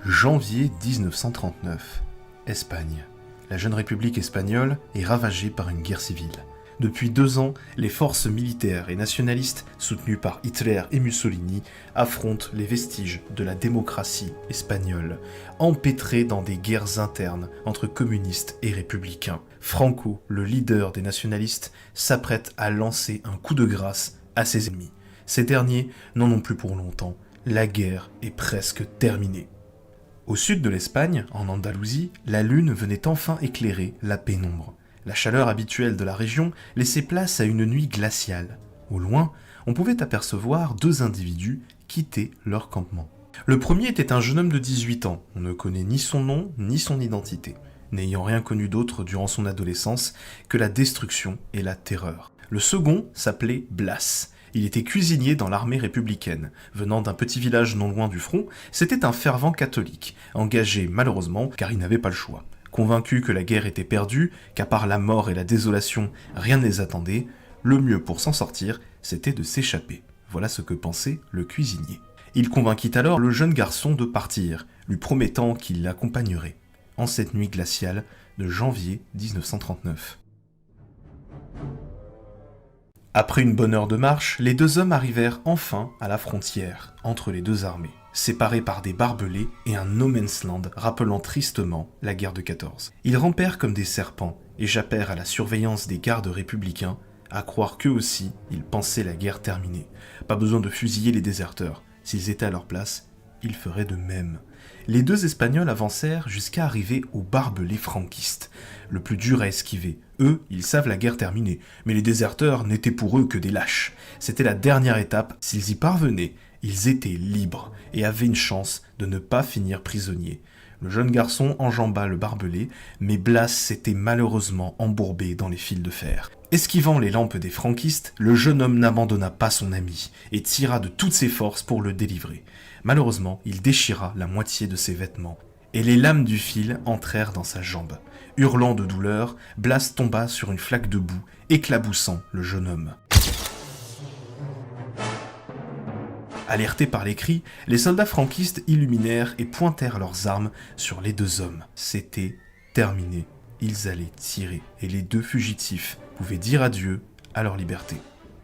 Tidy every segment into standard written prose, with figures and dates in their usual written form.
Janvier 1939. Espagne. La jeune République espagnole est ravagée par une guerre civile. Depuis 2 ans, les forces militaires et nationalistes, soutenues par Hitler et Mussolini, affrontent les vestiges de la démocratie espagnole, empêtrés dans des guerres internes entre communistes et républicains. Franco, le leader des nationalistes, s'apprête à lancer un coup de grâce à ses ennemis. Ces derniers n'en ont plus pour longtemps. La guerre est presque terminée. Au sud de l'Espagne, en Andalousie, la lune venait enfin éclairer la pénombre. La chaleur habituelle de la région laissait place à une nuit glaciale. Au loin, on pouvait apercevoir 2 individus quitter leur campement. Le premier était un jeune homme de 18 ans. On ne connaît ni son nom ni son identité, n'ayant rien connu d'autre durant son adolescence que la destruction et la terreur. Le second s'appelait Blas. Il était cuisinier dans l'armée républicaine. Venant d'un petit village non loin du front, c'était un fervent catholique, engagé malheureusement car il n'avait pas le choix. Convaincu que la guerre était perdue, qu'à part la mort et la désolation, rien ne les attendait, le mieux pour s'en sortir, c'était de s'échapper. Voilà ce que pensait le cuisinier. Il convainquit alors le jeune garçon de partir, lui promettant qu'il l'accompagnerait, en cette nuit glaciale de janvier 1939. Après une bonne heure de marche, les 2 hommes arrivèrent enfin à la frontière, entre les 2 armées, séparés par des barbelés et un no man's land rappelant tristement la guerre de 14. Ils rampèrent comme des serpents, échappèrent à la surveillance des gardes républicains, à croire qu'eux aussi, ils pensaient la guerre terminée. Pas besoin de fusiller les déserteurs, s'ils étaient à leur place, ils feraient de même. Les 2 Espagnols avancèrent jusqu'à arriver aux barbelés franquistes, le plus dur à esquiver. Eux, ils savent la guerre terminée, mais les déserteurs n'étaient pour eux que des lâches. C'était la dernière étape, s'ils y parvenaient, ils étaient libres et avaient une chance de ne pas finir prisonniers. Le jeune garçon enjamba le barbelé, mais Blas s'était malheureusement embourbé dans les fils de fer. Esquivant les lampes des franquistes, le jeune homme n'abandonna pas son ami et tira de toutes ses forces pour le délivrer. Malheureusement, il déchira la moitié de ses vêtements, et les lames du fil entrèrent dans sa jambe. Hurlant de douleur, Blas tomba sur une flaque de boue, éclaboussant le jeune homme. Alertés par les cris, les soldats franquistes illuminèrent et pointèrent leurs armes sur les 2 hommes. C'était terminé. Ils allaient tirer, et les 2 fugitifs pouvaient dire adieu à leur liberté.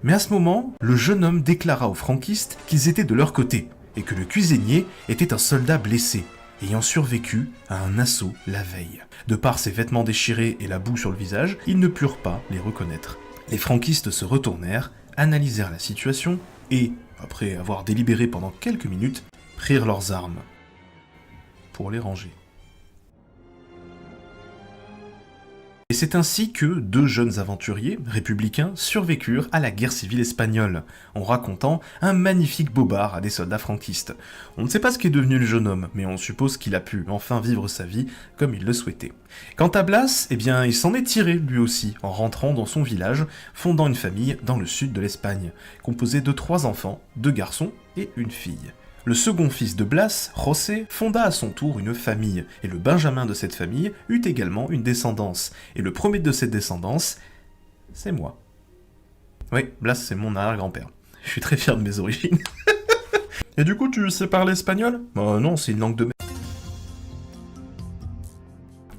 Mais à ce moment, le jeune homme déclara aux franquistes qu'ils étaient de leur côté, et que le cuisinier était un soldat blessé, ayant survécu à un assaut la veille. De par ses vêtements déchirés et la boue sur le visage, ils ne purent pas les reconnaître. Les franquistes se retournèrent, analysèrent la situation et, après avoir délibéré pendant quelques minutes, prirent leurs armes pour les ranger. Et c'est ainsi que 2 jeunes aventuriers républicains survécurent à la guerre civile espagnole, en racontant un magnifique bobard à des soldats franquistes. On ne sait pas ce qu'est devenu le jeune homme, mais on suppose qu'il a pu enfin vivre sa vie comme il le souhaitait. Quant à Blas, il s'en est tiré lui aussi, en rentrant dans son village, fondant une famille dans le sud de l'Espagne, composée de 3 enfants, 2 garçons et une fille. Le second fils de Blas, José, fonda à son tour une famille, et le benjamin de cette famille eut également une descendance. Et le premier de cette descendance, c'est moi. Oui, Blas, c'est mon arrière-grand-père. Je suis très fier de mes origines. Et du coup, tu sais parler espagnol ? Non, c'est une langue de merde.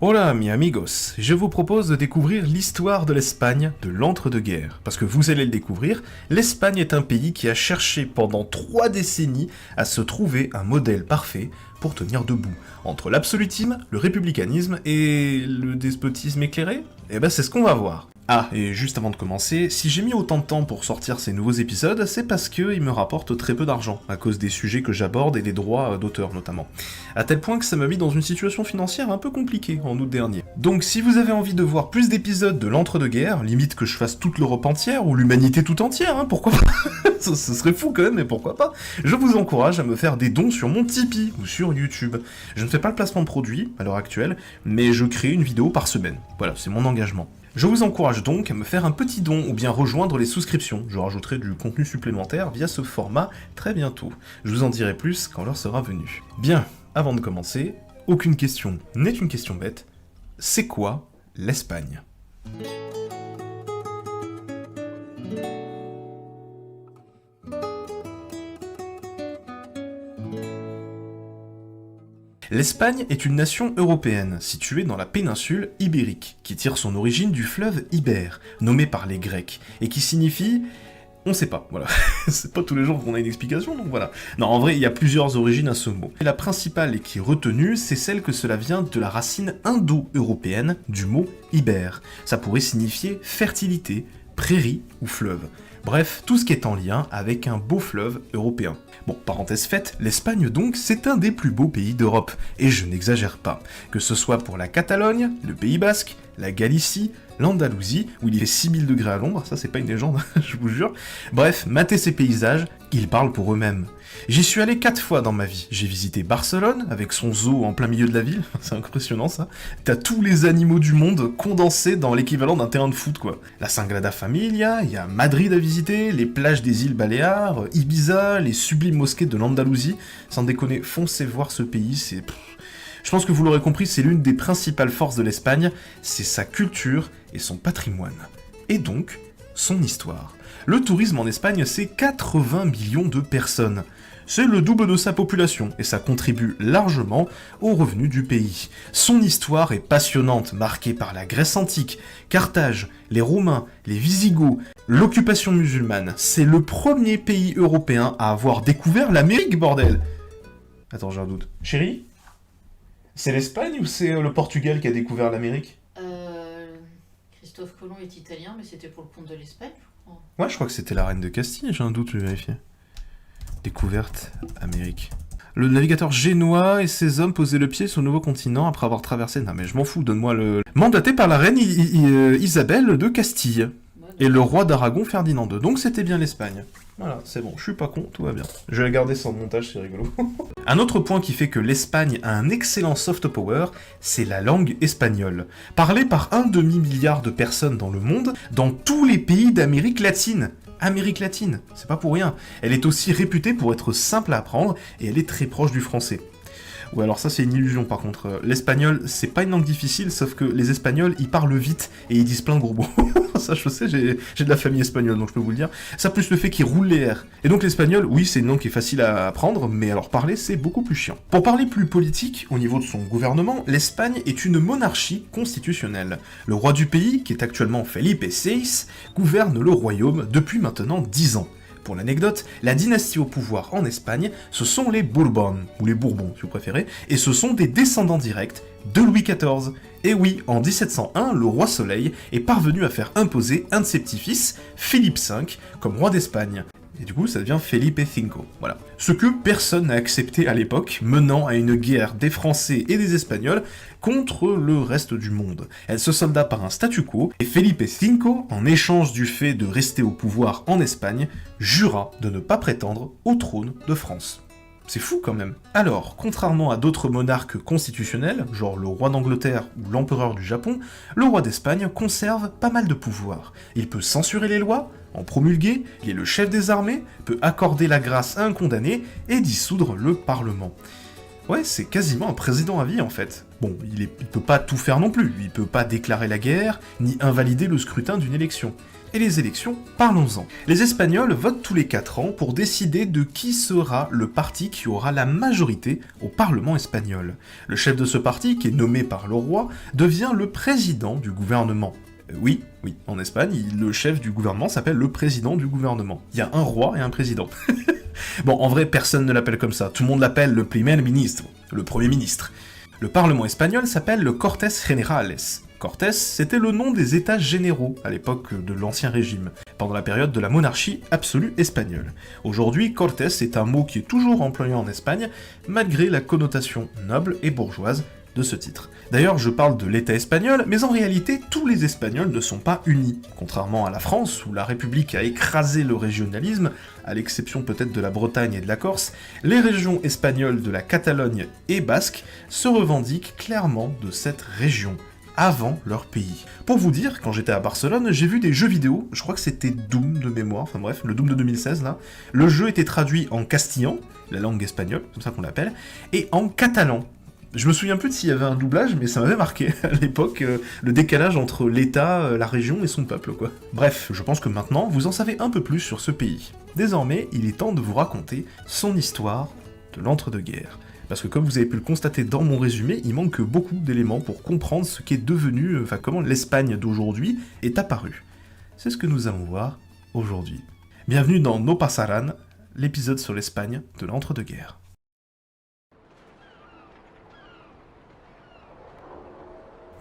Hola, mi amigos, je vous propose de découvrir l'histoire de l'Espagne de l'entre-deux-guerres. Parce que vous allez le découvrir, l'Espagne est un pays qui a cherché pendant 3 décennies à se trouver un modèle parfait pour tenir debout. Entre l'absolutisme, le républicanisme et le despotisme éclairé ? C'est ce qu'on va voir. Ah, et juste avant de commencer, si j'ai mis autant de temps pour sortir ces nouveaux épisodes, c'est parce qu'ils me rapportent très peu d'argent, à cause des sujets que j'aborde et des droits d'auteur notamment. À tel point que ça m'a mis dans une situation financière un peu compliquée en août dernier. Donc si vous avez envie de voir plus d'épisodes de l'entre-deux-guerres, limite que je fasse toute l'Europe entière, ou l'humanité tout entière, pourquoi pas. Ce serait fou quand même, mais pourquoi pas. Je vous encourage à me faire des dons sur mon Tipeee ou sur YouTube. Je ne fais pas le placement de produits à l'heure actuelle, mais je crée une vidéo par semaine. Voilà, c'est mon engagement. Je vous encourage donc à me faire un petit don ou bien rejoindre les souscriptions. Je rajouterai du contenu supplémentaire via ce format très bientôt. Je vous en dirai plus quand l'heure sera venue. Bien, avant de commencer, aucune question n'est une question bête. C'est quoi l'Espagne ? L'Espagne est une nation européenne située dans la péninsule ibérique, qui tire son origine du fleuve Ibère, nommé par les Grecs, et qui signifie... On sait pas, voilà. C'est pas tous les jours qu'on a une explication, donc voilà. Non, en vrai, il y a plusieurs origines à ce mot. Et la principale et qui est retenue, c'est celle que cela vient de la racine indo-européenne du mot Ibère. Ça pourrait signifier fertilité, prairie ou fleuve. Bref, tout ce qui est en lien avec un beau fleuve européen. Bon, parenthèse faite, l'Espagne donc, c'est un des plus beaux pays d'Europe, et je n'exagère pas. Que ce soit pour la Catalogne, le Pays Basque, la Galicie, l'Andalousie, où il fait 6000 degrés à l'ombre, ça c'est pas une légende, je vous jure. Bref, matez ces paysages, ils parlent pour eux-mêmes. J'y suis allé 4 fois dans ma vie. J'ai visité Barcelone, avec son zoo en plein milieu de la ville, c'est impressionnant ça. T'as tous les animaux du monde condensés dans l'équivalent d'un terrain de foot quoi. La Sagrada Familia, il y a Madrid à visiter, les plages des îles Baléares, Ibiza, les sublimes mosquées de l'Andalousie. Sans déconner, foncez voir ce pays, c'est... Je pense que vous l'aurez compris, c'est l'une des principales forces de l'Espagne, c'est sa culture et son patrimoine. Et donc, son histoire. Le tourisme en Espagne, c'est 80 millions de personnes. C'est le double de sa population, et ça contribue largement aux revenus du pays. Son histoire est passionnante, marquée par la Grèce antique, Carthage, les Romains, les Visigoths, l'occupation musulmane. C'est le premier pays européen à avoir découvert l'Amérique, bordel. Attends, j'ai un doute. Chérie ? C'est l'Espagne ou c'est le Portugal qui a découvert l'Amérique ? Christophe Colomb est italien, mais c'était pour le compte de l'Espagne, je crois. Ouais, je crois que c'était la reine de Castille, j'ai un doute, je vais vérifier. Découverte Amérique. Le navigateur génois et ses hommes posaient le pied sur le nouveau continent après avoir traversé... Non mais je m'en fous, donne-moi le... Mandaté par la reine Isabelle de Castille. Et le roi d'Aragon Ferdinand II. Donc c'était bien l'Espagne. Voilà, c'est bon, je suis pas con, tout va bien. Je vais la garder sans montage, c'est rigolo. Un autre point qui fait que l'Espagne a un excellent soft power, c'est la langue espagnole. Parlée par 1,5 milliard de personnes dans le monde, dans tous les pays d'Amérique latine. Amérique latine, c'est pas pour rien. Elle est aussi réputée pour être simple à apprendre, et elle est très proche du français. Ouais, alors ça c'est une illusion par contre. L'espagnol, c'est pas une langue difficile, sauf que les Espagnols, ils parlent vite et ils disent plein de gros mots. Ça je sais, j'ai de la famille espagnole, donc je peux vous le dire. Ça plus le fait qu'ils roulent les R. Et donc l'espagnol, oui, c'est une langue qui est facile à apprendre, mais alors parler, c'est beaucoup plus chiant. Pour parler plus politique, au niveau de son gouvernement, l'Espagne est une monarchie constitutionnelle. Le roi du pays, qui est actuellement Felipe VI, gouverne le royaume depuis maintenant 10 ans. Pour l'anecdote, la dynastie au pouvoir en Espagne, ce sont les Bourbons, ou les Bourbons si vous préférez, et ce sont des descendants directs de Louis XIV. Et oui, en 1701, le roi Soleil est parvenu à faire imposer un de ses petits-fils, Philippe V, comme roi d'Espagne. Et du coup, ça devient Felipe V, voilà. Ce que personne n'a accepté à l'époque, menant à une guerre des Français et des Espagnols contre le reste du monde. Elle se solda par un statu quo, et Felipe V, en échange du fait de rester au pouvoir en Espagne, jura de ne pas prétendre au trône de France. C'est fou quand même. Alors, contrairement à d'autres monarques constitutionnels, genre le roi d'Angleterre ou l'empereur du Japon, le roi d'Espagne conserve pas mal de pouvoirs. Il peut censurer les lois, en promulguer, il est le chef des armées, peut accorder la grâce à un condamné et dissoudre le parlement. Ouais, c'est quasiment un président à vie en fait. Bon, il peut pas tout faire non plus, il peut pas déclarer la guerre, ni invalider le scrutin d'une élection. Et les élections, parlons-en. Les Espagnols votent tous les 4 ans pour décider de qui sera le parti qui aura la majorité au Parlement espagnol. Le chef de ce parti, qui est nommé par le roi, devient le président du gouvernement. Oui, en Espagne, le chef du gouvernement s'appelle le président du gouvernement. Il y a un roi et un président. Bon, en vrai, personne ne l'appelle comme ça. Tout le monde l'appelle le primer ministre, le premier ministre. Le Parlement espagnol s'appelle le Cortes Generales. Cortés, c'était le nom des États généraux à l'époque de l'Ancien Régime, pendant la période de la monarchie absolue espagnole. Aujourd'hui, Cortés est un mot qui est toujours employé en Espagne, malgré la connotation noble et bourgeoise de ce titre. D'ailleurs, je parle de l'État espagnol, mais en réalité, tous les Espagnols ne sont pas unis. Contrairement à la France, où la République a écrasé le régionalisme, à l'exception peut-être de la Bretagne et de la Corse, les régions espagnoles de la Catalogne et Basque se revendiquent clairement de cette région, avant leur pays. Pour vous dire, quand j'étais à Barcelone, j'ai vu des jeux vidéo, je crois que c'était Doom de mémoire, enfin bref, le Doom de 2016 là. Le jeu était traduit en castillan, la langue espagnole, comme ça qu'on l'appelle, et en catalan. Je me souviens plus de s'il y avait un doublage, mais ça m'avait marqué à l'époque, le décalage entre l'État, la région et son peuple, quoi. Bref, je pense que maintenant, vous en savez un peu plus sur ce pays. Désormais, il est temps de vous raconter son histoire de l'entre-deux-guerres. Parce que comme vous avez pu le constater dans mon résumé, il manque beaucoup d'éléments pour comprendre ce qu'est devenu, comment l'Espagne d'aujourd'hui est apparue. C'est ce que nous allons voir aujourd'hui. Bienvenue dans No Pasaran, l'épisode sur l'Espagne de l'entre-deux-guerres.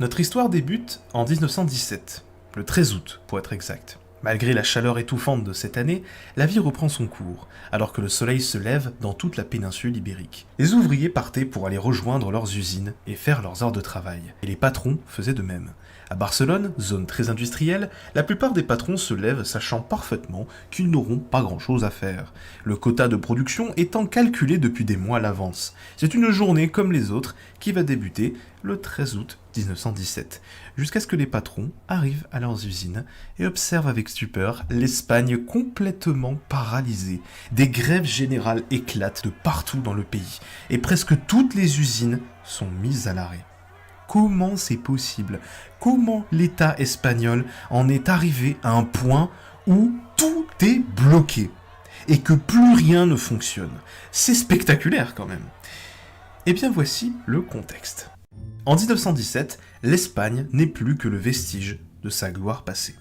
Notre histoire débute en 1917, le 13 août pour être exact. Malgré la chaleur étouffante de cette année, la vie reprend son cours, alors que le soleil se lève dans toute la péninsule ibérique. Les ouvriers partaient pour aller rejoindre leurs usines et faire leurs heures de travail, et les patrons faisaient de même. À Barcelone, zone très industrielle, la plupart des patrons se lèvent sachant parfaitement qu'ils n'auront pas grand-chose à faire, le quota de production étant calculé depuis des mois à l'avance. C'est une journée comme les autres qui va débuter le 13 août 1917, jusqu'à ce que les patrons arrivent à leurs usines et observent avec stupeur l'Espagne complètement paralysée. Des grèves générales éclatent de partout dans le pays, et presque toutes les usines sont mises à l'arrêt. Comment c'est possible? Comment l'État espagnol en est arrivé à un point où tout est bloqué et que plus rien ne fonctionne? C'est spectaculaire quand même. Eh bien voici le contexte. En 1917, l'Espagne n'est plus que le vestige de sa gloire passée.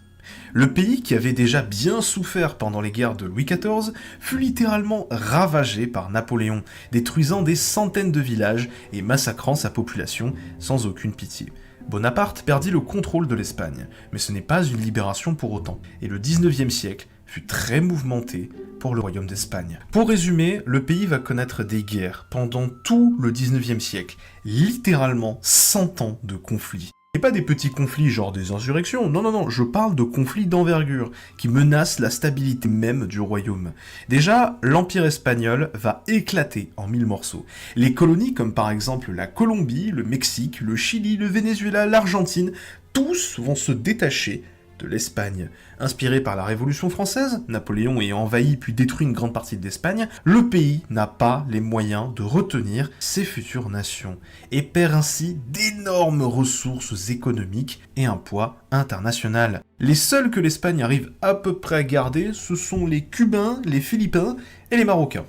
Le pays, qui avait déjà bien souffert pendant les guerres de Louis XIV, fut littéralement ravagé par Napoléon, détruisant des centaines de villages et massacrant sa population sans aucune pitié. Bonaparte perdit le contrôle de l'Espagne, mais ce n'est pas une libération pour autant, et le 19e siècle fut très mouvementé pour le royaume d'Espagne. Pour résumer, le pays va connaître des guerres pendant tout le 19e siècle, littéralement 100 ans de conflits. Et pas des petits conflits genre des insurrections, non, je parle de conflits d'envergure qui menacent la stabilité même du royaume. Déjà, l'Empire espagnol va éclater en 1000 morceaux. Les colonies comme par exemple la Colombie, le Mexique, le Chili, le Venezuela, l'Argentine, tous vont se détacher de l'Espagne. Inspiré par la Révolution française, Napoléon ayant envahi puis détruit une grande partie de l'Espagne, le pays n'a pas les moyens de retenir ses futures nations et perd ainsi d'énormes ressources économiques et un poids international. Les seuls que l'Espagne arrive à peu près à garder, ce sont les Cubains, les Philippins et les Marocains.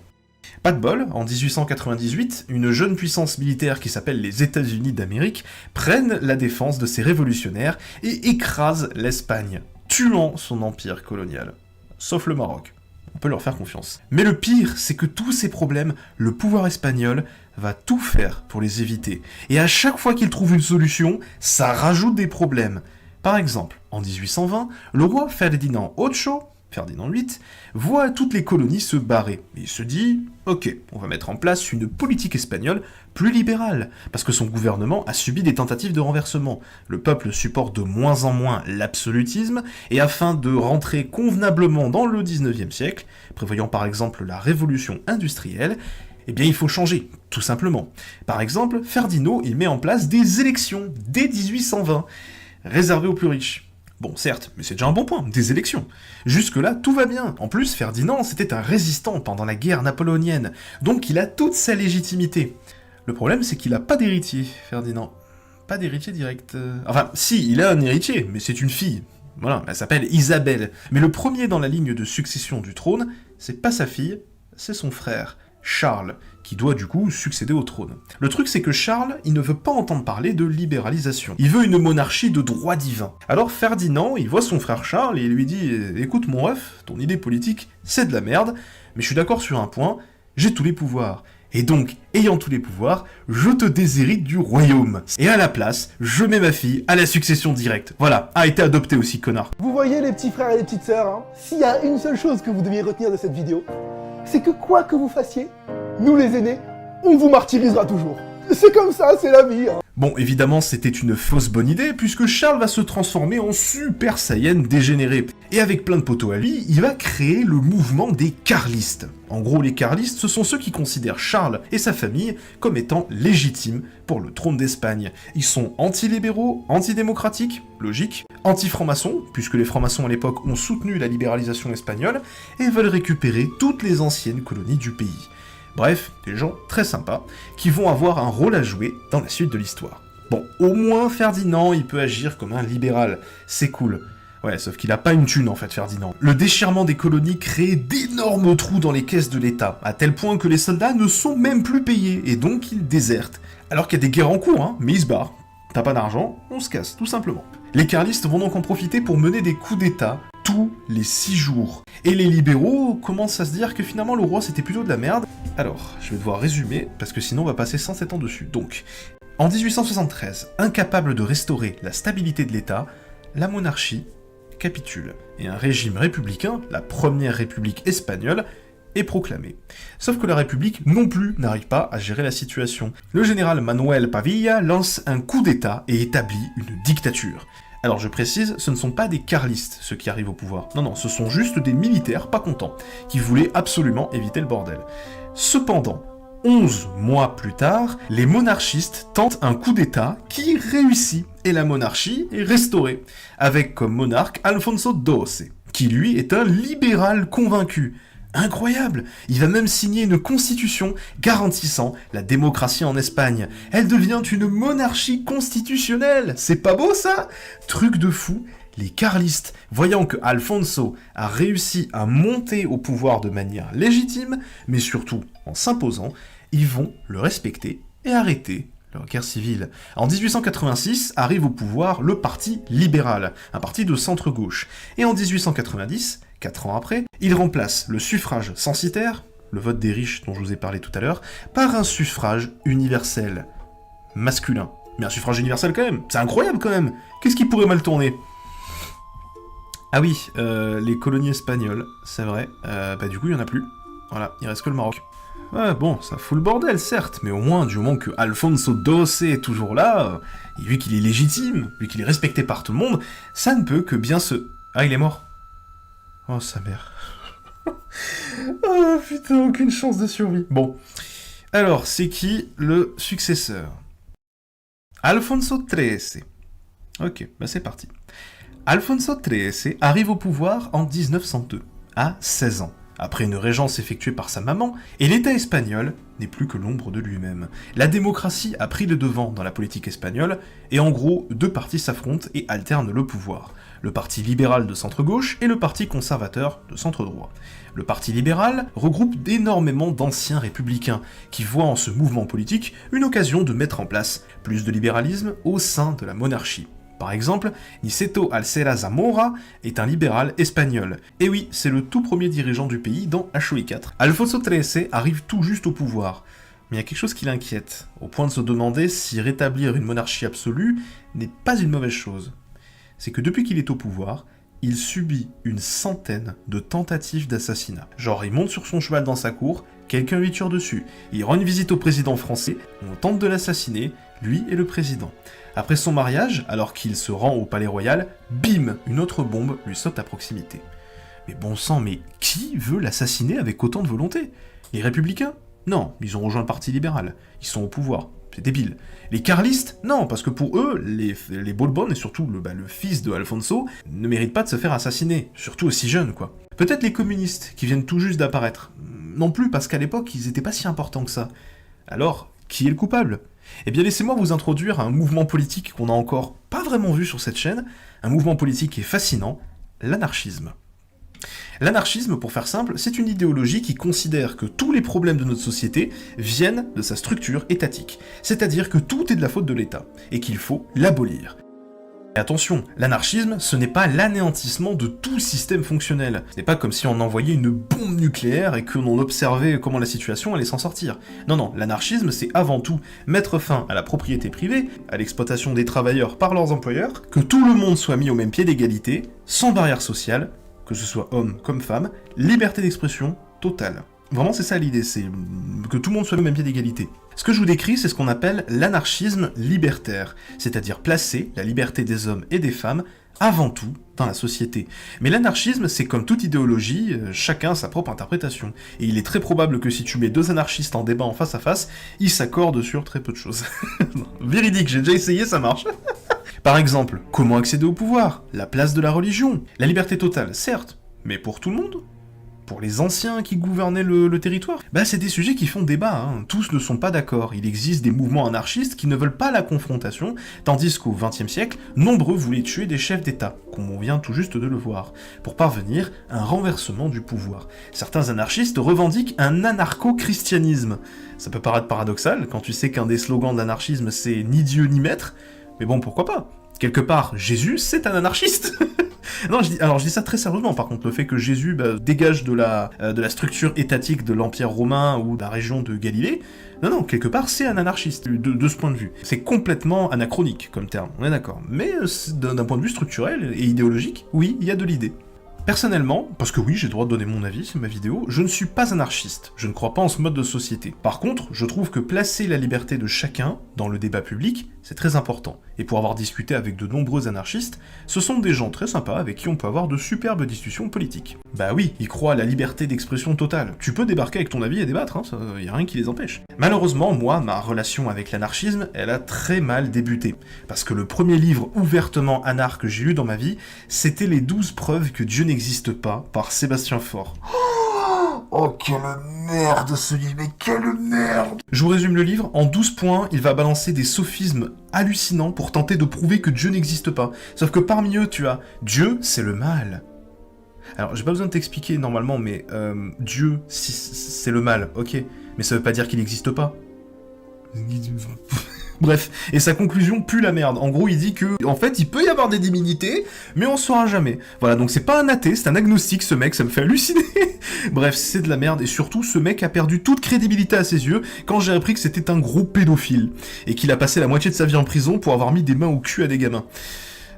Pas de bol, en 1898, une jeune puissance militaire qui s'appelle les États-Unis d'Amérique prennent la défense de ces révolutionnaires et écrasent l'Espagne, tuant son empire colonial. Sauf le Maroc. On peut leur faire confiance. Mais le pire, c'est que tous ces problèmes, le pouvoir espagnol va tout faire pour les éviter. Et à chaque fois qu'il trouve une solution, ça rajoute des problèmes. Par exemple, en 1820, le roi Ferdinand VIII, voit toutes les colonies se barrer. Et il se dit, ok, on va mettre en place une politique espagnole plus libérale, parce que son gouvernement a subi des tentatives de renversement. Le peuple supporte de moins en moins l'absolutisme, et afin de rentrer convenablement dans le 19e siècle, prévoyant par exemple la révolution industrielle, eh bien il faut changer, tout simplement. Par exemple, Ferdinand, il met en place des élections dès 1820, réservées aux plus riches. Bon, certes, mais c'est déjà un bon point, des élections. Jusque-là, tout va bien. En plus, Ferdinand, c'était un résistant pendant la guerre napoléonienne, donc il a toute sa légitimité. Le problème, c'est qu'il n'a pas d'héritier, Ferdinand. Pas d'héritier direct. Enfin, si, il a un héritier, mais c'est une fille. Voilà, elle s'appelle Isabelle. Mais le premier dans la ligne de succession du trône, c'est pas sa fille, c'est son frère, Charles, qui doit du coup succéder au trône. Le truc c'est que Charles, il ne veut pas entendre parler de libéralisation. Il veut une monarchie de droit divin. Alors Ferdinand, il voit son frère Charles et il lui dit « Écoute mon ref, ton idée politique, c'est de la merde, mais je suis d'accord sur un point, j'ai tous les pouvoirs. Et donc, ayant tous les pouvoirs, je te déshérite du royaume. Et à la place, je mets ma fille à la succession directe. Voilà, a été adopté aussi, connard. » Vous voyez les petits frères et les petites sœurs, hein, s'il y a une seule chose que vous deviez retenir de cette vidéo, c'est que quoi que vous fassiez, nous les aînés, on vous martyrisera toujours. C'est comme ça, c'est la vie. Hein. Bon, évidemment, c'était une fausse bonne idée, puisque Charles va se transformer en Super Saiyan dégénéré. Et avec plein de poteaux à lui, il va créer le mouvement des carlistes. En gros, les carlistes, ce sont ceux qui considèrent Charles et sa famille comme étant légitimes pour le trône d'Espagne. Ils sont anti-libéraux, anti-démocratiques, logique, anti-francs-maçons, puisque les francs-maçons à l'époque ont soutenu la libéralisation espagnole, et veulent récupérer toutes les anciennes colonies du pays. Bref, des gens très sympas, qui vont avoir un rôle à jouer dans la suite de l'histoire. Bon, au moins Ferdinand, il peut agir comme un libéral, c'est cool. Ouais, sauf qu'il a pas une thune en fait, Ferdinand. Le déchirement des colonies crée d'énormes trous dans les caisses de l'État, à tel point que les soldats ne sont même plus payés, et donc ils désertent. Alors qu'il y a des guerres en cours, hein, mais ils se barrent. T'as pas d'argent, on se casse, tout simplement. Les carlistes vont donc en profiter pour mener des coups d'État tous les 6 jours. Et les libéraux commencent à se dire que finalement le roi c'était plutôt de la merde. Alors, je vais devoir résumer, parce que sinon on va passer 107 ans dessus. Donc, en 1873, incapable de restaurer la stabilité de l'État, la monarchie capitule. Et un régime républicain, la première république espagnole, est proclamé. Sauf que la République non plus n'arrive pas à gérer la situation. Le général Manuel Pavia lance un coup d'État et établit une dictature. Alors je précise, ce ne sont pas des carlistes ceux qui arrivent au pouvoir. Non, ce sont juste des militaires pas contents, qui voulaient absolument éviter le bordel. Cependant, 11 mois plus tard, les monarchistes tentent un coup d'État qui réussit, et la monarchie est restaurée, avec comme monarque Alfonso XII, qui lui est un libéral convaincu. Incroyable! Il va même signer une constitution garantissant la démocratie en Espagne. Elle devient une monarchie constitutionnelle! C'est pas beau ça? Truc de fou! Les carlistes, voyant que Alfonso a réussi à monter au pouvoir de manière légitime, mais surtout en s'imposant, ils vont le respecter et arrêter leur guerre civile. En 1886 arrive au pouvoir le Parti libéral, un parti de centre-gauche. Et en 1890, 4 ans après, il remplace le suffrage censitaire, le vote des riches dont je vous ai parlé tout à l'heure, par un suffrage universel, masculin. Mais un suffrage universel quand même, c'est incroyable quand même. Qu'est-ce qui pourrait mal tourner? Ah oui, les colonies espagnoles, c'est vrai. Du coup, il n'y en a plus. Voilà, il reste que le Maroc. Ouais, bon, ça fout le bordel, certes, mais au moins, du moment que Alfonso XII est toujours là, et vu qu'il est légitime, vu qu'il est respecté par tout le monde, ça ne peut que bien se... Ah, il est mort? Oh, sa mère. Oh, putain, aucune chance de survie. Bon. Alors, c'est qui le successeur? Alfonso XIII. Ok, c'est parti. Alfonso XIII arrive au pouvoir en 1902, à 16 ans, après une régence effectuée par sa maman, et l'État espagnol n'est plus que l'ombre de lui-même. La démocratie a pris le devant dans la politique espagnole, et en gros, 2 partis s'affrontent et alternent le pouvoir. Le parti libéral de centre-gauche et le parti conservateur de centre-droit. Le parti libéral regroupe énormément d'anciens républicains, qui voient en ce mouvement politique une occasion de mettre en place plus de libéralisme au sein de la monarchie. Par exemple, Niceto Alcera Zamora est un libéral espagnol. Et oui, c'est le tout premier dirigeant du pays dans HOI4. Alfonso XIII arrive tout juste au pouvoir. Mais il y a quelque chose qui l'inquiète, au point de se demander si rétablir une monarchie absolue n'est pas une mauvaise chose. C'est que depuis qu'il est au pouvoir, il subit une centaine de tentatives d'assassinat. Genre, il monte sur son cheval dans sa cour, quelqu'un lui tire dessus, il rend une visite au président français, on tente de l'assassiner, lui et le président. Après son mariage, alors qu'il se rend au palais royal, bim, une autre bombe lui saute à proximité. Mais bon sang, mais qui veut l'assassiner avec autant de volonté? Les républicains? Non, ils ont rejoint le parti libéral, ils sont au pouvoir. C'est débile. Les carlistes? Non, parce que pour eux, les Bourbons, et surtout le fils de Alfonso, ne méritent pas de se faire assassiner, surtout aussi jeunes, quoi. Peut-être les communistes, qui viennent tout juste d'apparaître. Non plus, parce qu'à l'époque, ils étaient pas si importants que ça. Alors, qui est le coupable? Eh bien, laissez-moi vous introduire un mouvement politique qu'on n'a encore pas vraiment vu sur cette chaîne, un mouvement politique qui est fascinant, l'anarchisme. L'anarchisme, pour faire simple, c'est une idéologie qui considère que tous les problèmes de notre société viennent de sa structure étatique, c'est-à-dire que tout est de la faute de l'État, et qu'il faut l'abolir. Et attention, l'anarchisme, ce n'est pas l'anéantissement de tout le système fonctionnel. Ce n'est pas comme si on envoyait une bombe nucléaire et qu'on observait comment la situation allait s'en sortir. Non, l'anarchisme, c'est avant tout mettre fin à la propriété privée, à l'exploitation des travailleurs par leurs employeurs, que tout le monde soit mis au même pied d'égalité, sans barrière sociale, que ce soit homme comme femme, liberté d'expression totale. Vraiment, c'est ça l'idée, c'est que tout le monde soit au même pied d'égalité. Ce que je vous décris, c'est ce qu'on appelle l'anarchisme libertaire, c'est-à-dire placer la liberté des hommes et des femmes avant tout dans la société. Mais l'anarchisme, c'est comme toute idéologie, chacun a sa propre interprétation. Et il est très probable que si tu mets 2 anarchistes en débat en face à face, ils s'accordent sur très peu de choses. Véridique, j'ai déjà essayé, ça marche. Par exemple, comment accéder au pouvoir? La place de la religion? La liberté totale, certes, mais pour tout le monde? pour les anciens qui gouvernaient le territoire. Bah c'est des sujets qui font débat, hein. Tous ne sont pas d'accord. Il existe des mouvements anarchistes qui ne veulent pas la confrontation, tandis qu'au XXe siècle, nombreux voulaient tuer des chefs d'État, comme on vient tout juste de le voir, pour parvenir à un renversement du pouvoir. Certains anarchistes revendiquent un anarcho-christianisme. Ça peut paraître paradoxal quand tu sais qu'un des slogans de l'anarchisme c'est ni Dieu ni maître, mais bon pourquoi pas. Quelque part, Jésus c'est un anarchiste. Non, je dis ça très sérieusement, par contre, le fait que Jésus dégage de la structure étatique de l'Empire romain ou de la région de Galilée, non, quelque part, c'est un anarchiste, de ce point de vue. C'est complètement anachronique comme terme, on est d'accord. Mais d'un point de vue structurel et idéologique, oui, il y a de l'idée. Personnellement, parce que oui, j'ai le droit de donner mon avis, c'est ma vidéo, je ne suis pas anarchiste, je ne crois pas en ce mode de société. Par contre, je trouve que placer la liberté de chacun dans le débat public, c'est très important. Et pour avoir discuté avec de nombreux anarchistes, ce sont des gens très sympas avec qui on peut avoir de superbes discussions politiques. Bah oui, ils croient à la liberté d'expression totale. Tu peux débarquer avec ton avis et débattre, hein, y a rien qui les empêche. Malheureusement, moi, ma relation avec l'anarchisme, elle a très mal débuté. Parce que le premier livre ouvertement anarch que j'ai lu dans ma vie, c'était Les 12 preuves que Dieu n'existe pas, par Sébastien Faure. Oh, quelle merde ce livre, mais quelle merde! Je vous résume le livre, en 12 points, il va balancer des sophismes hallucinants pour tenter de prouver que Dieu n'existe pas. Sauf que parmi eux, tu as Dieu, c'est le mal. Alors, j'ai pas besoin de t'expliquer normalement, mais Dieu, si c'est le mal, ok, mais ça veut pas dire qu'il n'existe pas. Bref, et sa conclusion pue la merde. En gros, il dit que, en fait, il peut y avoir des divinités, mais on saura jamais. Voilà, donc c'est pas un athée, c'est un agnostique, ce mec, ça me fait halluciner. Bref, c'est de la merde, et surtout, ce mec a perdu toute crédibilité à ses yeux quand j'ai appris que c'était un gros pédophile, et qu'il a passé la moitié de sa vie en prison pour avoir mis des mains au cul à des gamins.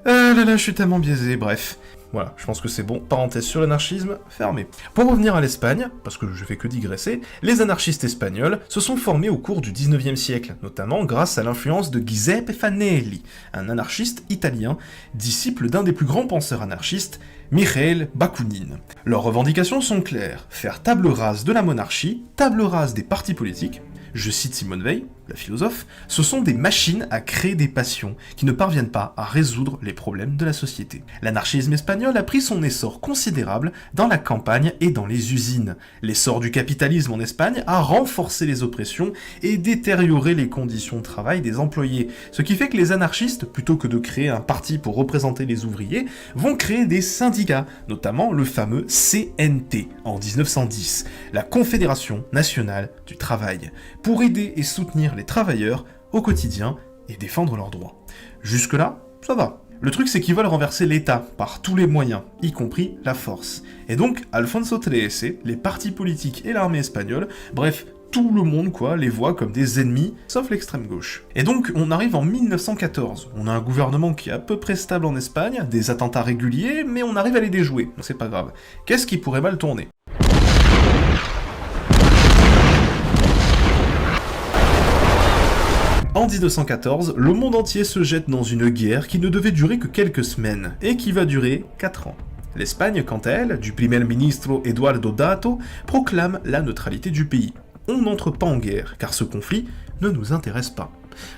Je suis tellement biaisé, bref. Voilà, je pense que c'est bon. Parenthèse sur l'anarchisme, fermée. Pour revenir à l'Espagne, parce que je fais que digresser, les anarchistes espagnols se sont formés au cours du 19e siècle, notamment grâce à l'influence de Giuseppe Fanelli, un anarchiste italien, disciple d'un des plus grands penseurs anarchistes, Michael Bakounine. Leurs revendications sont claires, faire table rase de la monarchie, table rase des partis politiques. Je cite Simone Veil, la philosophe, ce sont des machines à créer des passions qui ne parviennent pas à résoudre les problèmes de la société. L'anarchisme espagnol a pris son essor considérable dans la campagne et dans les usines. L'essor du capitalisme en Espagne a renforcé les oppressions et détérioré les conditions de travail des employés, ce qui fait que les anarchistes, plutôt que de créer un parti pour représenter les ouvriers, vont créer des syndicats, notamment le fameux CNT en 1910, la Confédération Nationale du Travail, pour aider et soutenir les travailleurs au quotidien et défendre leurs droits. Jusque-là, ça va. Le truc, c'est qu'ils veulent renverser l'État par tous les moyens, y compris la force. Et donc, Alfonso XIII, les partis politiques et l'armée espagnole, bref, tout le monde, les voit comme des ennemis, sauf l'extrême gauche. Et donc, on arrive en 1914. On a un gouvernement qui est à peu près stable en Espagne, des attentats réguliers, mais on arrive à les déjouer, donc c'est pas grave. Qu'est-ce qui pourrait mal tourner ? En 1914, le monde entier se jette dans une guerre qui ne devait durer que quelques semaines, et qui va durer 4 ans. L'Espagne, quant à elle, du primer ministro Eduardo Dato, proclame la neutralité du pays. On n'entre pas en guerre, car ce conflit ne nous intéresse pas.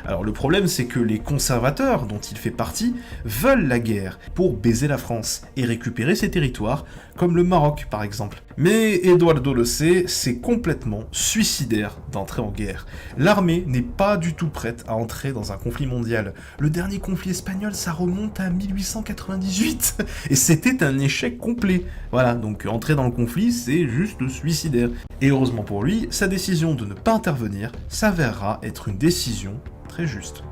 Alors le problème, c'est que les conservateurs, dont il fait partie, veulent la guerre pour baiser la France et récupérer ses territoires, comme le Maroc par exemple. Mais Eduardo le sait, c'est complètement suicidaire d'entrer en guerre. L'armée n'est pas du tout prête à entrer dans un conflit mondial. Le dernier conflit espagnol, ça remonte à 1898, et c'était un échec complet. Voilà, donc entrer dans le conflit, c'est juste suicidaire. Et heureusement pour lui, sa décision de ne pas intervenir s'avérera être une décision très juste.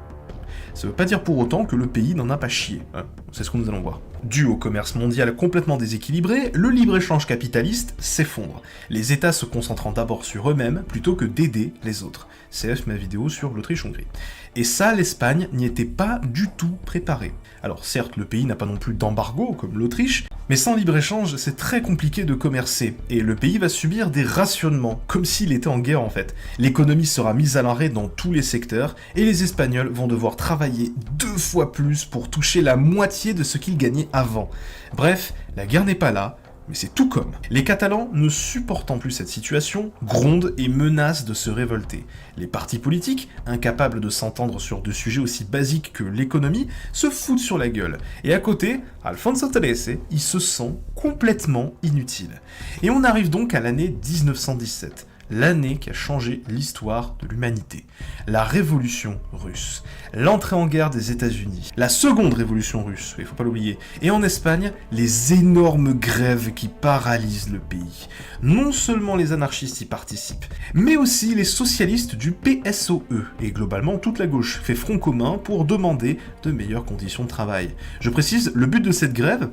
Ça veut pas dire pour autant que le pays n'en a pas chié, hein. C'est ce que nous allons voir. Dû au commerce mondial complètement déséquilibré, le libre-échange capitaliste s'effondre, les États se concentrant d'abord sur eux-mêmes plutôt que d'aider les autres. CF ma vidéo sur l'Autriche-Hongrie. Et ça, l'Espagne n'y était pas du tout préparée. Alors certes, le pays n'a pas non plus d'embargo comme l'Autriche, mais sans libre-échange, c'est très compliqué de commercer, et le pays va subir des rationnements, comme s'il était en guerre en fait. L'économie sera mise à l'arrêt dans tous les secteurs, et les Espagnols vont devoir travailler 2 fois plus pour toucher la moitié de ce qu'ils gagnaient avant. Bref, la guerre n'est pas là, Mais c'est tout comme. Les Catalans, ne supportant plus cette situation, grondent et menacent de se révolter. Les partis politiques, incapables de s'entendre sur des sujets aussi basiques que l'économie, se foutent sur la gueule. Et à côté, Alfonso XIII, il se sent complètement inutile. Et on arrive donc à l'année 1917. L'année qui a changé l'histoire de l'humanité. La révolution russe. L'entrée en guerre des États-Unis. La seconde révolution russe, il faut pas l'oublier. Et en Espagne, les énormes grèves qui paralysent le pays. Non seulement les anarchistes y participent, mais aussi les socialistes du PSOE. Et globalement, toute la gauche fait front commun pour demander de meilleures conditions de travail. Je précise, le but de cette grève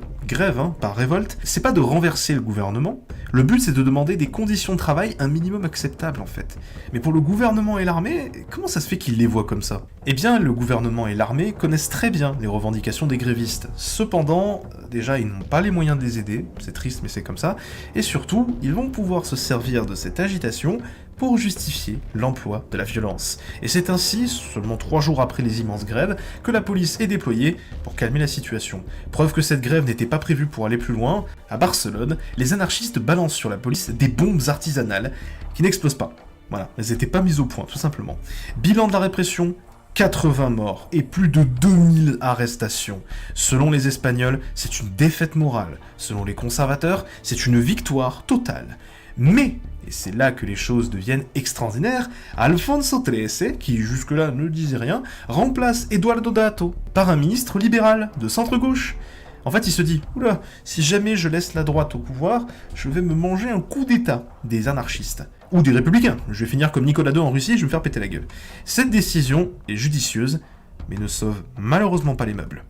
par révolte, c'est pas de renverser le gouvernement. Le but, c'est de demander des conditions de travail un minimum acceptable en fait. Mais pour le gouvernement et l'armée, comment ça se fait qu'ils les voient comme ça? Eh bien, le gouvernement et l'armée connaissent très bien les revendications des grévistes. Cependant, déjà, ils n'ont pas les moyens de les aider, c'est triste mais c'est comme ça, et surtout, ils vont pouvoir se servir de cette agitation pour justifier l'emploi de la violence. Et c'est ainsi, seulement 3 jours après les immenses grèves, que la police est déployée pour calmer la situation. Preuve que cette grève n'était pas prévue pour aller plus loin, à Barcelone, les anarchistes balancent sur la police des bombes artisanales qui n'explosent pas. Voilà, elles n'étaient pas mises au point, tout simplement. Bilan de la répression, 80 morts et plus de 2000 arrestations. Selon les Espagnols, c'est une défaite morale. Selon les conservateurs, c'est une victoire totale. Mais, et c'est là que les choses deviennent extraordinaires, Alfonso XIII, qui jusque-là ne disait rien, remplace Eduardo Dato par un ministre libéral de centre-gauche. En fait, il se dit, oula, si jamais je laisse la droite au pouvoir, je vais me manger un coup d'état des anarchistes. Ou des républicains, je vais finir comme Nicolas II en Russie et je vais me faire péter la gueule. Cette décision est judicieuse, mais ne sauve malheureusement pas les meubles.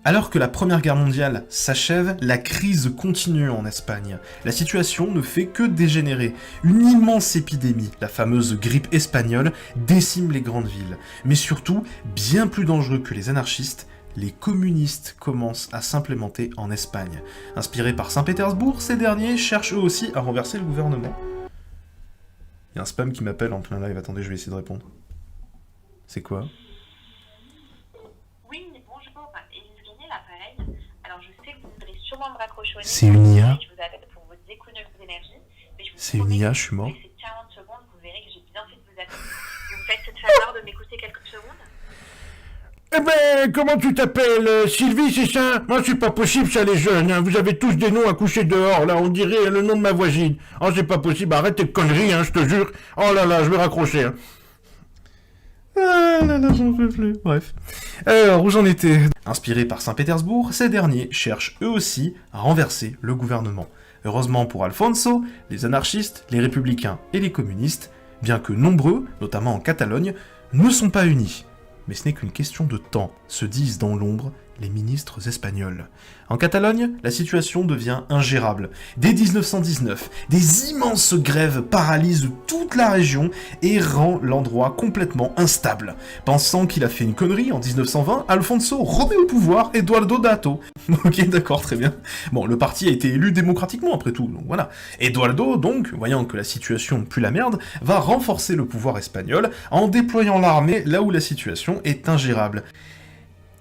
Alors que la Première Guerre mondiale s'achève, la crise continue en Espagne. La situation ne fait que dégénérer. Une immense épidémie, la fameuse grippe espagnole, décime les grandes villes. Mais surtout, bien plus dangereux que les anarchistes, les communistes commencent à s'implémenter en Espagne. Inspirés par Saint-Pétersbourg, ces derniers cherchent eux aussi à renverser le gouvernement. Il y a un spam qui m'appelle en plein live, attendez, je vais essayer de répondre. C'est quoi ? Me raccrocher. C'est une IA. Je vous appelle pour vos économies d'énergie, mais je vous C'est une IA, je suis mort. Laissez 40 secondes, vous verrez que j'ai bien fait de vous appeler. Vous me faites cette faveur de m'écouter quelques secondes? Eh ben, comment tu t'appelles Sylvie, c'est ça? Moi, c'est pas possible, ça, les jeunes, hein. Vous avez tous des noms à coucher dehors, là, on dirait le nom de ma voisine. Oh, c'est pas possible, arrête tes conneries, hein, je te jure. Oh là là, je vais raccrocher, hein. Ah là là, j'en peux plus. Bref. Alors, où j'en étais? Inspirés par Saint-Pétersbourg, ces derniers cherchent eux aussi à renverser le gouvernement. Heureusement pour Alfonso, les anarchistes, les républicains et les communistes, bien que nombreux, notamment en Catalogne, ne sont pas unis. Mais ce n'est qu'une question de temps, se disent dans l'ombre les ministres espagnols. En Catalogne, la situation devient ingérable. Dès 1919, des immenses grèves paralysent toute la région et rend l'endroit complètement instable. Pensant qu'il a fait une connerie en 1920, Alfonso remet au pouvoir Eduardo Dato. Ok, d'accord, très bien. Bon, le parti a été élu démocratiquement après tout, donc voilà. Eduardo, donc, voyant que la situation pue la merde, va renforcer le pouvoir espagnol en déployant l'armée là où la situation est ingérable.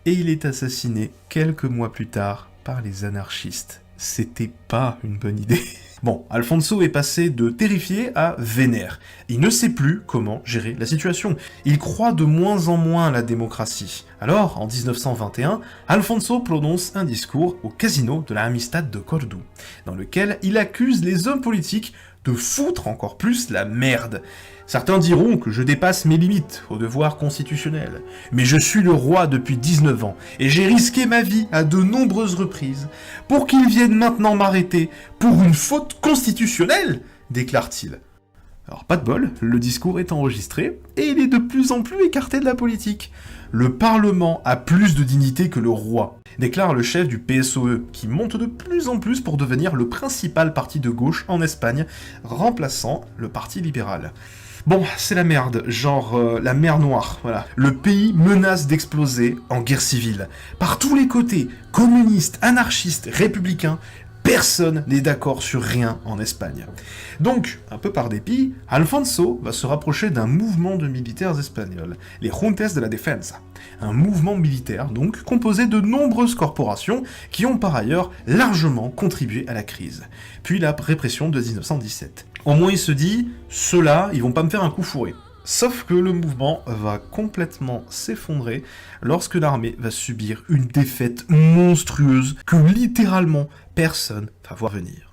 Et il est assassiné quelques mois plus tard par les anarchistes. C'était pas une bonne idée. Bon, Alfonso est passé de terrifié à vénère. Il ne sait plus comment gérer la situation. Il croit de moins en moins à la démocratie. Alors, en 1921, Alfonso prononce un discours au casino de la Amistad de Cordoue, dans lequel il accuse les hommes politiques de foutre encore plus la merde. Certains diront que je dépasse mes limites au devoir constitutionnel, mais je suis le roi depuis 19 ans, et j'ai risqué ma vie à de nombreuses reprises pour qu'ils viennent maintenant m'arrêter pour une faute constitutionnelle, déclare-t-il. Alors pas de bol, le discours est enregistré, et il est de plus en plus écarté de la politique. Le Parlement a plus de dignité que le roi, déclare le chef du PSOE, qui monte de plus en plus pour devenir le principal parti de gauche en Espagne, remplaçant le Parti libéral. Bon, c'est la merde, genre la mer Noire, voilà. Le pays menace d'exploser en guerre civile. Par tous les côtés, communistes, anarchistes, républicains, Personne n'est d'accord sur rien en Espagne. Donc, un peu par dépit, Alfonso va se rapprocher d'un mouvement de militaires espagnols, les Juntes de la Defensa. Un mouvement militaire, donc, composé de nombreuses corporations qui ont par ailleurs largement contribué à la crise. Puis la répression de 1917. Au moins il se dit, ceux-là, ils vont pas me faire un coup fourré. Sauf que le mouvement va complètement s'effondrer lorsque l'armée va subir une défaite monstrueuse que littéralement personne va voir venir.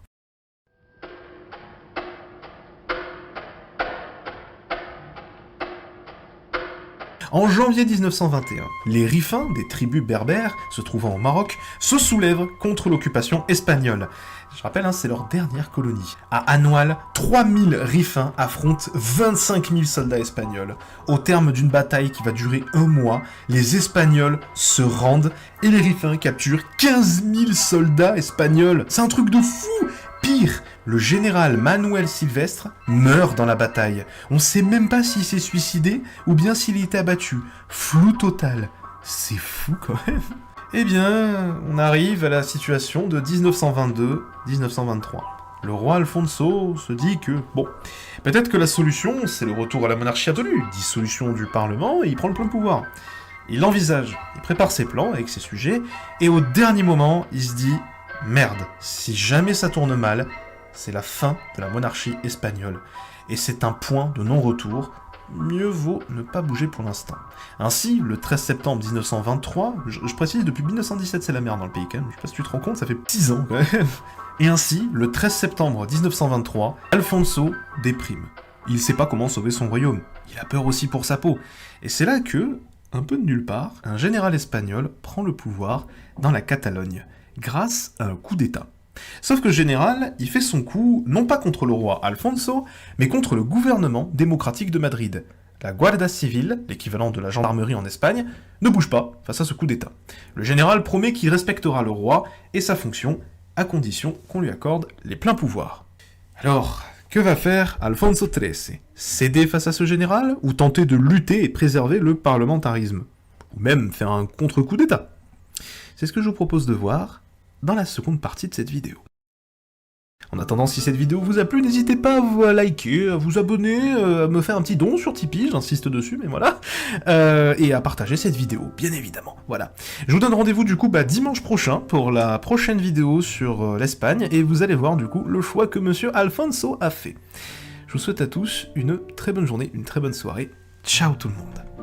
En janvier 1921, les Rifins, des tribus berbères se trouvant au Maroc, se soulèvent contre l'occupation espagnole. Je rappelle, c'est leur dernière colonie. À Anoual, 3000 Rifins affrontent 25 000 soldats espagnols. Au terme d'une bataille qui va durer 1 mois, les Espagnols se rendent et les Rifins capturent 15 000 soldats espagnols. C'est un truc de fou! Pire, le général Manuel Silvestre meurt dans la bataille. On sait même pas s'il s'est suicidé ou bien s'il a été abattu. Flou total. C'est fou quand même. Eh bien, on arrive à la situation de 1922-1923. Le roi Alfonso se dit que, bon, peut-être que la solution, c'est le retour à la monarchie absolue, dissolution du Parlement, et il prend le plein pouvoir. Il l'envisage, il prépare ses plans avec ses sujets, et au dernier moment, il se dit... Merde, si jamais ça tourne mal, c'est la fin de la monarchie espagnole. Et c'est un point de non-retour, mieux vaut ne pas bouger pour l'instant. Ainsi, le 13 septembre 1923, je précise, depuis 1917 c'est la merde dans le pays quand même, je sais pas si tu te rends compte, ça fait 6 ans quand même. Et ainsi, le 13 septembre 1923, Alfonso déprime. Il sait pas comment sauver son royaume, il a peur aussi pour sa peau. Et c'est là que, un peu de nulle part, un général espagnol prend le pouvoir dans la Catalogne, grâce à un coup d'État. Sauf que le général, il fait son coup, non pas contre le roi Alfonso, mais contre le gouvernement démocratique de Madrid. La Guardia Civil, l'équivalent de la gendarmerie en Espagne, ne bouge pas face à ce coup d'État. Le général promet qu'il respectera le roi et sa fonction, à condition qu'on lui accorde les pleins pouvoirs. Alors, que va faire Alfonso XIII? Céder face à ce général, ou tenter de lutter et préserver le parlementarisme? Ou même faire un contre-coup d'État? C'est ce que je vous propose de voir dans la seconde partie de cette vidéo. En attendant, si cette vidéo vous a plu, n'hésitez pas à vous liker, à vous abonner, à me faire un petit don sur Tipeee, j'insiste dessus, mais voilà, et à partager cette vidéo, bien évidemment, voilà. Je vous donne rendez-vous du coup dimanche prochain pour la prochaine vidéo sur l'Espagne, et vous allez voir du coup le choix que monsieur Alfonso a fait. Je vous souhaite à tous une très bonne journée, une très bonne soirée, ciao tout le monde.